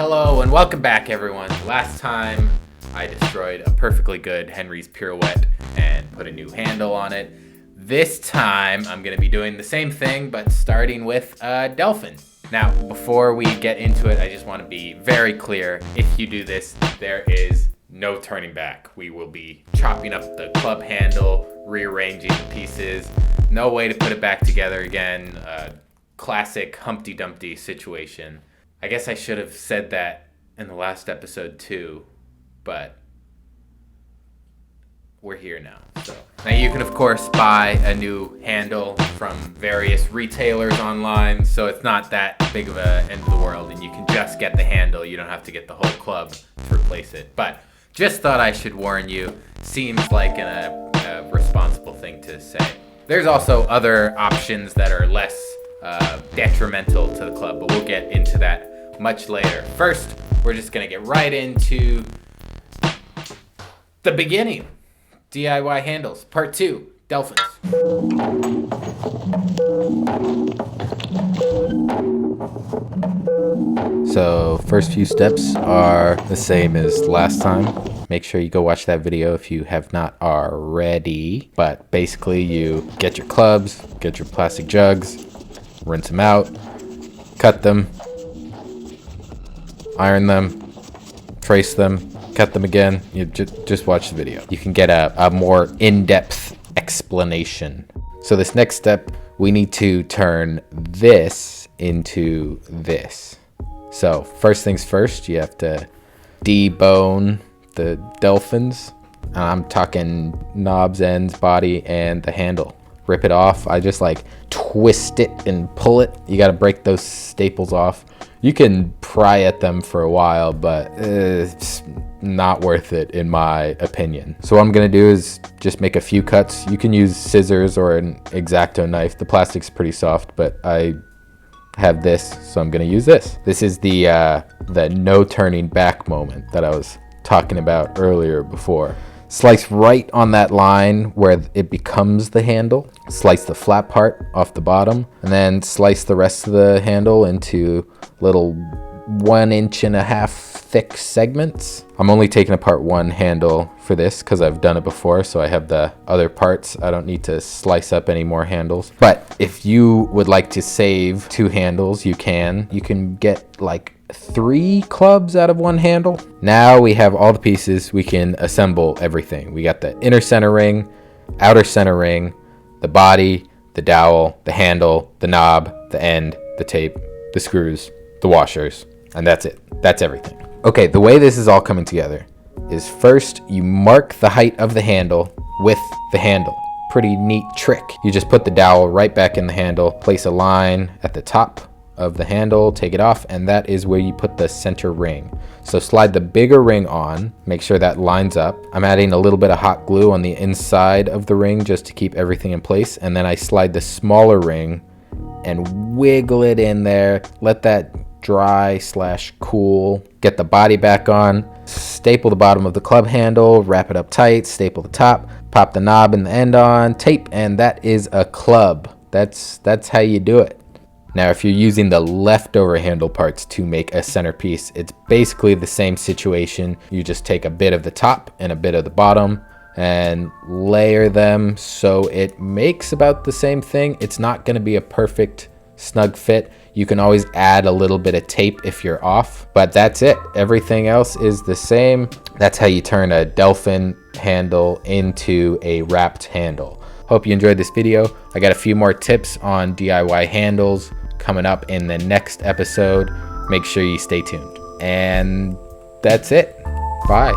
Hello and welcome back, everyone. Last time I destroyed a perfectly good Henry's pirouette and put a new handle on it. This time I'm going to be doing the same thing, but starting with a Delphin. Now, before we get into it, I just want to be very clear. If you do this, there is no turning back. We will be chopping up the club handle, rearranging the pieces. No way to put it back together again. Classic Humpty Dumpty situation. I guess I should have said that in the last episode too, but we're here now. So now you can of course buy a new handle from various retailers online, so it's not that big of a end of the world, and you can just get the handle. You don't have to get the whole club to replace it. But just thought I should warn you. Seems like a responsible thing to say. There's also other options that are less detrimental to the club, but we'll get into that much later. First, we're just gonna get right into the beginning. DIY handles, part 2, Delphins. So first few steps are the same as last time. Make sure you go watch that video if you have not already. But basically you get your clubs, get your plastic jugs, rinse them out, cut them, iron them, trace them, cut them again. You just watch the video. You can get a more in-depth explanation. So this next step, we need to turn this into this. So first things first, you have to debone the Delphins. I'm talking knobs, ends, body, and the handle. Rip it off. I just like twist it and pull it. You got to break those staples off. You can pry at them for a while, but it's not worth it in my opinion. So what I'm gonna do is just make a few cuts. You can use scissors or an X-Acto knife. The plastic's pretty soft, but I have this, so I'm gonna use this. This is the no turning back moment that I was talking about earlier before. Slice right on that line where it becomes the handle. Slice the flat part off the bottom, and then slice the rest of the handle into little 1.5 inch thick segments. I'm only taking apart one handle for this because I've done it before, so I have the other parts. I don't need to slice up any more handles. But if you would like to save 2 handles, you can. You can get like 3 clubs out of 1 handle. Now we have all the pieces. We can assemble everything. We got the inner center ring, outer center ring, the body, the dowel, the handle, the knob, the end, the tape, the screws, the washers, and that's it. That's everything. Okay, the way this is all coming together is first you mark the height of the handle with the handle. Pretty neat trick. You just put the dowel right back in the handle, place a line at the top of the handle, take it off, and that is where you put the center ring. So slide the bigger ring on, make sure that lines up. I'm adding a little bit of hot glue on the inside of the ring just to keep everything in place, and then I slide the smaller ring and wiggle it in there. Let that dry / cool. Get the body back on, staple the bottom of the club handle, wrap it up tight, staple the top, pop the knob and the end on, tape, and that is a club. That's how you do it. Now, if you're using the leftover handle parts to make a centerpiece, it's basically the same situation. You just take a bit of the top and a bit of the bottom and layer them so it makes about the same thing. It's not going to be a perfect snug fit. You can always add a little bit of tape if you're off, but that's it. Everything else is the same. That's how you turn a Delphin handle into a wrapped handle. Hope you enjoyed this video. I got a few more tips on DIY handles coming up in the next episode. Make sure you stay tuned. And that's it. Bye.